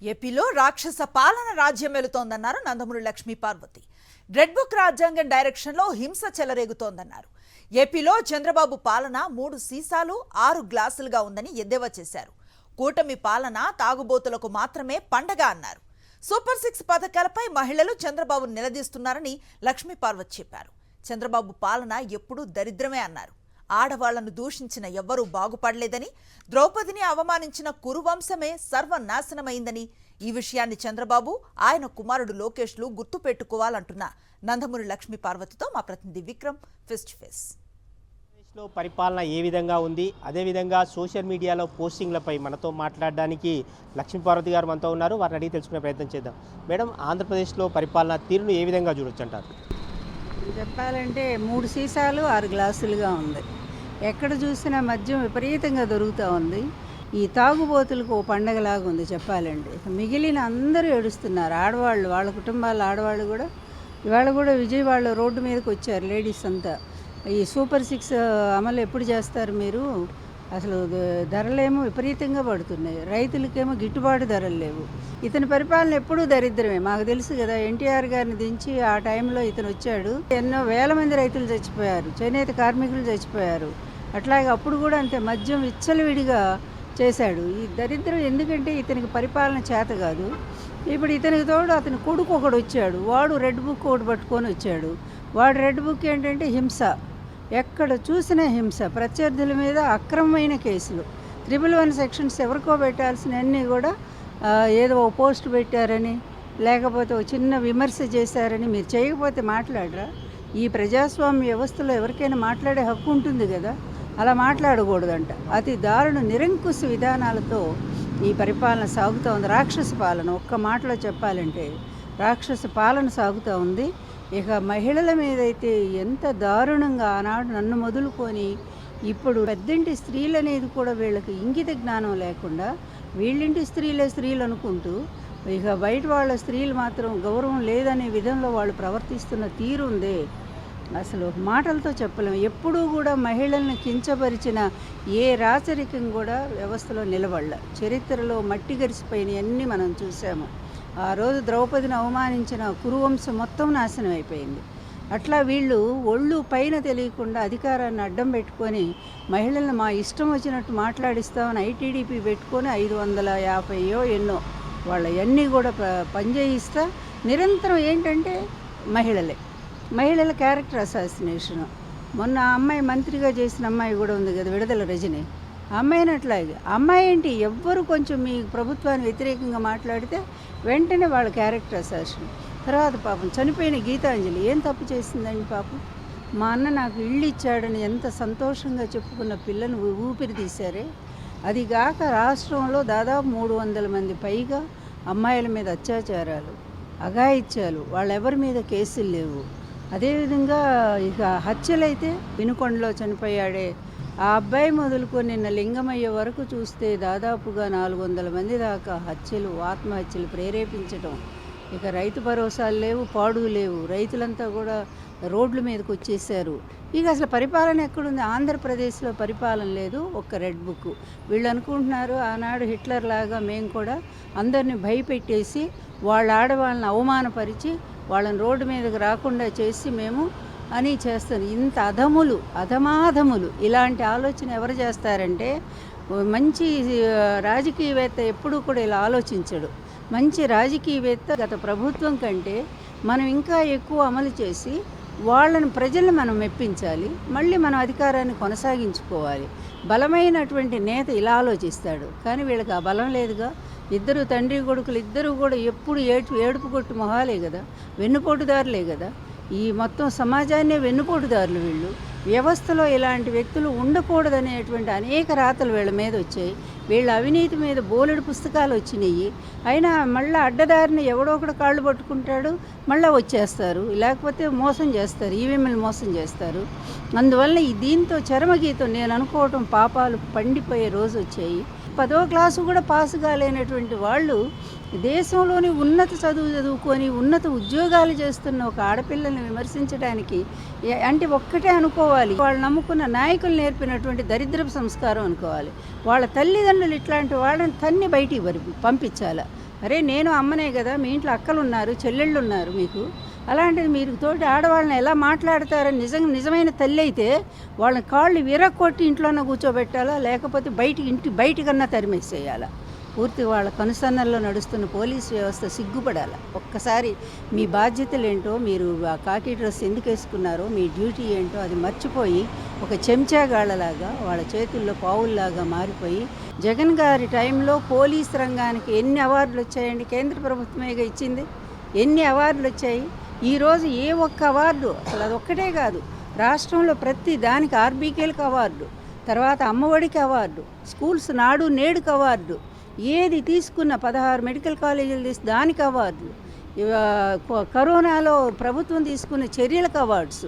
ఏపీలో రాక్షస పాలన రాజ్యం వెళుతోందన్నారు నందమూరి లక్ష్మీ పార్వతి. రెడ్ బుక్ రాజ్యాంగం డైరెక్షన్లో హింస చెలరేగుతోందన్నారు. ఏపీలో చంద్రబాబు పాలన 3 సీసాలు 6 గ్లాసులుగా ఉందని ఎద్దేవా చేశారు. కూటమి పాలన తాగుబోతులకు మాత్రమే పండగ అన్నారు. సూపర్ 6 పథకాలపై మహిళలు చంద్రబాబు నిలదీస్తున్నారని లక్ష్మీ పార్వతి చెప్పారు. చంద్రబాబు పాలన ఎప్పుడూ దరిద్రమే అన్నారు. ఆడవాళ్లను దూషించిన ఎవ్వరూ బాగుపడలేదని, ద్రౌపదిని అవమానించిన కురువంశమే సర్వనాశనమైందని, ఈ విషయాన్ని చంద్రబాబు ఆయన కుమారుడు లోకేష్లు గుర్తుపెట్టుకోవాలంటున్న నందమూరి లక్ష్మీ పార్వతితో మా ప్రతినిధి విక్రమ్ ఫేస్ టు ఫేస్. పరిపాలన ఏ విధంగా ఉంది, అదేవిధంగా సోషల్ మీడియాలో పోస్టింగ్లపై మనతో మాట్లాడడానికి లక్ష్మీ పార్వతి గారు మనతో ఉన్నారు. వారిని అడిగి తెలుసుకునే ప్రయత్నం చేద్దాం. మేడం, ఆంధ్రప్రదేశ్లో పరిపాలన తీరును ఏ విధంగా చూడొచ్చు అంటారు? చెప్పాలంటే 3 సీసాలు 6 గ్లాసులుగా ఉంది. ఎక్కడ చూసినా మద్యం విపరీతంగా దొరుకుతూ ఉంది. ఈ తాగుబోతులకు ఓ పండగలాగా ఉంది చెప్పాలంటే. మిగిలిన అందరూ ఏడుస్తున్నారు. ఆడవాళ్ళు, వాళ్ళ కుటుంబాల ఆడవాళ్ళు కూడా ఇవాళ కూడా విజయవాడ రోడ్డు మీదకి వచ్చారు లేడీస్ అంతా. ఈ సూపర్ 6 అమలు ఎప్పుడు చేస్తారు మీరు? అసలు ధరలేమో విపరీతంగా పడుతున్నాయి, రైతులకేమో గిట్టుబాటు ధరలు లేవు. ఇతని పరిపాలన ఎప్పుడూ దరిద్రమే. మాకు తెలుసు కదా, ఎన్టీఆర్ గారిని దించి ఆ టైంలో ఇతను వచ్చాడు. ఎన్నో వేల మంది రైతులు చచ్చిపోయారు, చేనేత కార్మికులు చచ్చిపోయారు. అట్లాగే అప్పుడు కూడా అంతే, మద్యం విచ్చలవిడిగా చేశాడు. ఈ దరిద్రం ఎందుకంటే ఇతనికి పరిపాలన చేత కాదు. ఇప్పుడు ఇతనికి తోడు అతని కొడుకు ఒకడు వచ్చాడు, వాడు రెడ్ బుక్ ఒకటి పట్టుకొని వచ్చాడు. వాడు రెడ్ బుక్ ఏంటంటే హింస, ఎక్కడ చూసినా హింస, ప్రత్యర్థుల మీద అక్రమమైన కేసులు, 111 సెక్షన్స్ ఎవరికో పెట్టాల్సినవన్నీ కూడా ఏదో ఒక పోస్ట్ పెట్టారని, లేకపోతే ఒక చిన్న విమర్శ చేశారని మీరు చేయకపోతే మాట్లాడరా? ఈ ప్రజాస్వామ్య వ్యవస్థలో ఎవరికైనా మాట్లాడే హక్కు ఉంటుంది కదా, అలా మాట్లాడకూడదంట. అతి దారుణ నిరంకుశ విధానాలతో ఈ పరిపాలన సాగుతూ ఉంది. రాక్షస పాలన, ఒక్క మాటలో చెప్పాలంటే రాక్షస పాలన సాగుతూ ఉంది. ఇక మహిళల మీదైతే ఎంత దారుణంగా, ఆనాడు నన్ను మొదలుకొని ఇప్పుడు పెద్దింటి స్త్రీలు అనేది కూడా వీళ్ళకి ఇంగిత జ్ఞానం లేకుండా వీళ్ళింటి స్త్రీలే స్త్రీలు అనుకుంటూ, ఇక బయట వాళ్ళ స్త్రీలు మాత్రం గౌరవం లేదనే విధంలో వాళ్ళు ప్రవర్తిస్తున్న తీరు ఉంది. అసలు మాటలతో చెప్పలేము. ఎప్పుడూ కూడా మహిళల్ని కించపరిచిన ఏ రాచరికం కూడా వ్యవస్థలో నిలబడల. చరిత్రలో మట్టి గరిసిపోయినవన్నీ మనం చూసాము. ఆ రోజు ద్రౌపదిని అవమానించిన కురువంశం మొత్తం నాశనం అయిపోయింది. అట్లా వీళ్ళు ఒళ్ళు పైన తెలియకుండా అధికారాన్ని అడ్డం పెట్టుకొని మహిళలను మా ఇష్టం వచ్చినట్టు మాట్లాడిస్తామని ఐటీడీపీ పెట్టుకొని 550 ఎన్నో వాళ్ళవన్నీ కూడా పనిచేయిస్తా నిరంతరం ఏంటంటే మహిళల క్యారెక్టర్ అసాసినేషను. మొన్న ఆ అమ్మాయి మంత్రిగా చేసిన అమ్మాయి కూడా ఉంది కదా, విడుదల రజని. ఆ అమ్మాయిని అట్లాగే, అమ్మాయి ఏంటి, ఎవ్వరు కొంచెం మీ ప్రభుత్వానికి వ్యతిరేకంగా మాట్లాడితే వెంటనే వాళ్ళ క్యారెక్టర్ అసాసినేషన్. తర్వాత పాపం చనిపోయిన గీతాంజలి ఏం తప్పు చేసిందండి పాపం? మా అన్న నాకు ఇల్లు ఇచ్చాడని ఎంత సంతోషంగా చెప్పుకున్న పిల్లను ఊపిరి తీశారే. అది కాక రాష్ట్రంలో దాదాపు 300 మంది పైగా అమ్మాయిల మీద అత్యాచారాలు, అఘాయిత్యాలు, వాళ్ళెవరి మీద కేసులు లేవు. అదేవిధంగా ఇక హత్యలైతే వినుకొండలో చనిపోయాడే ఆ అబ్బాయి మొదలుకొని నిన్న లింగమయ్య వరకు చూస్తే దాదాపుగా 400 మంది దాకా హత్యలు, ఆత్మహత్యలు ప్రేరేపించడం. ఇక రైతు భరోసాలు లేవు, పాడు లేవు, రైతులంతా కూడా రోడ్ల మీదకి వచ్చేసారు. ఇక అసలు పరిపాలన ఎక్కడుంది? ఆంధ్రప్రదేశ్లో పరిపాలన లేదు, ఒక్క రెడ్ బుక్. వీళ్ళు అనుకుంటున్నారు ఆనాడు హిట్లర్ లాగా మేము కూడా అందరిని భయపెట్టేసి వాళ్ళ ఆడవాళ్ళని అవమానపరిచి వాళ్ళని రోడ్డు మీదకి రాకుండా చేసి మేము అని చేస్తారు. ఇంత అధమాధములు ఇలాంటి ఆలోచన ఎవరు చేస్తారంటే, మంచి రాజకీయవేత్త ఎప్పుడూ కూడా ఇలా ఆలోచించడు. మంచి రాజకీయవేత్త గత ప్రభుత్వం కంటే మనం ఇంకా ఎక్కువ అమలు చేసి ప్రజలను మనం మెప్పించాలి, మళ్ళీ మనం అధికారాన్ని కొనసాగించుకోవాలి. బలమైనటువంటి నేత ఇలా ఆలోచిస్తాడు. కానీ వీళ్ళకి ఆ బలం లేదుగా. ఇద్దరు తండ్రి కొడుకులు ఇద్దరు కూడా ఎప్పుడు ఏడుపు కొట్టు మొహాలే కదా, వెన్నుపోటుదారులే కదా. ఈ మొత్తం సమాజాన్నే వెన్నుపోటుదారులు వీళ్ళు. వ్యవస్థలో ఇలాంటి వ్యక్తులు ఉండకూడదనేటువంటి అనేక రాతలు వీళ్ళ మీద వచ్చాయి. వీళ్ళ అవినీతి మీద బోలెడు పుస్తకాలు వచ్చినాయి. అయినా మళ్ళీ అడ్డదారిని ఎవడో ఒకడు కాళ్ళు పట్టుకుంటాడు, మళ్ళీ వచ్చేస్తారు, లేకపోతే మోసం చేస్తారు, ఈవీఎంలు మోసం చేస్తారు. అందువల్ల దీంతో చరమగీతం నేను అనుకోవటం పాపాలు పండిపోయే రోజు వచ్చాయి. 10వ క్లాసు కూడా పాసు కాలేనటువంటి వాళ్ళు దేశంలోని ఉన్నత చదువుకొని ఉన్నత ఉద్యోగాలు చేస్తున్న ఒక ఆడపిల్లల్ని విమర్శించడానికి అంటే ఒక్కటే అనుకోవాలి, వాళ్ళు నమ్ముకున్న నాయకులు నేర్పినటువంటి దరిద్రపు సంస్కారం అనుకోవాలి. వాళ్ళ తల్లిదండ్రులు ఇట్లాంటి వాళ్ళని తన్ని బయటికి పంపించాలి. అరే నేను అమ్మనే కదా, మీ ఇంట్లో అక్కలు ఉన్నారు, చెల్లెళ్ళు ఉన్నారు మీకు. అలాంటిది మీరు తోటి ఆడవాళ్ళని ఎలా మాట్లాడతారని నిజమైన తల్లి అయితే వాళ్ళని కాళ్ళు విరక్కొట్టి ఇంట్లోనే కూర్చోబెట్టాలా, లేకపోతే బయటికన్నా తరిమేసేయాలా. పూర్తిగా వాళ్ళ కనుసన్నల్లో నడుస్తున్న పోలీస్ వ్యవస్థ సిగ్గుపడాలి. ఒక్కసారి మీ బాధ్యతలు ఏంటో, మీరు ఆ కాకి డ్రెస్ ఎందుకు వేసుకున్నారో, మీ డ్యూటీ ఏంటో అది మర్చిపోయి ఒక చెంచాగాళ్ళలాగా వాళ్ళ చేతుల్లో పావుల్లాగా మారిపోయి, జగన్ గారి టైంలో పోలీస్ రంగానికి ఎన్ని అవార్డులు వచ్చాయండి? కేంద్ర ప్రభుత్వమేగా ఇచ్చింది. ఎన్ని అవార్డులు వచ్చాయి? ఈరోజు ఏ ఒక్క అవార్డు, అసలు అది ఒక్కటే కాదు, రాష్ట్రంలో ప్రతి దానికి ఆర్బీకేలకు అవార్డు, తర్వాత అమ్మఒడికి అవార్డు, స్కూల్స్ నాడు నేడుకి అవార్డు, ఏది తీసుకున్న 16 మెడికల్ కాలేజీలు దానికి అవార్డులు, కరోనాలో ప్రభుత్వం తీసుకున్న చర్యలకు అవార్డ్స్,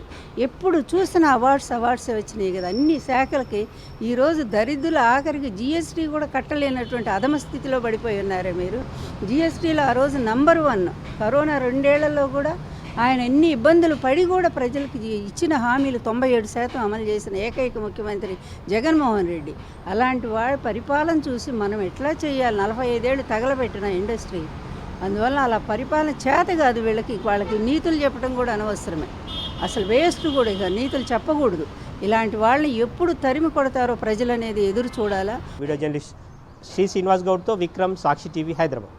ఎప్పుడు చూసిన అవార్డ్సే వచ్చినాయి కదా అన్ని శాఖలకి. ఈరోజు దరిద్రుల ఆఖరికి జిఎస్టీ కూడా కట్టలేనటువంటి అధమ స్థితిలో పడిపోయి ఉన్నారే మీరు. జిఎస్టీలో ఆ రోజు నంబర్ 1, కరోనా 2 ఏళ్లలో కూడా ఆయన ఎన్ని ఇబ్బందులు పడి కూడా ప్రజలకు ఇచ్చిన హామీలు 97% అమలు చేసిన ఏకైక ముఖ్యమంత్రి జగన్మోహన్ రెడ్డి. అలాంటి వాడి పరిపాలన చూసి మనం ఎట్లా చేయాలి? 45 ఏళ్ళు తగలబెట్టిన ఇండస్ట్రీ. అందువల్ల అలా పరిపాలన చేత కాదు వీళ్ళకి. వాళ్ళకి నీతులు చెప్పడం కూడా అనవసరమే, అసలు వేస్ట్ కూడా. ఇక నీతులు చెప్పకూడదు. ఇలాంటి వాళ్ళని ఎప్పుడు తరిమి కొడతారో ప్రజలు అనేది ఎదురు చూడాలా. వీడియో జర్నలిస్ట్ శ్రీ శ్రీనివాస్ గౌడ్తో విక్రమ్, సాక్షి టీవీ, హైదరాబాద్.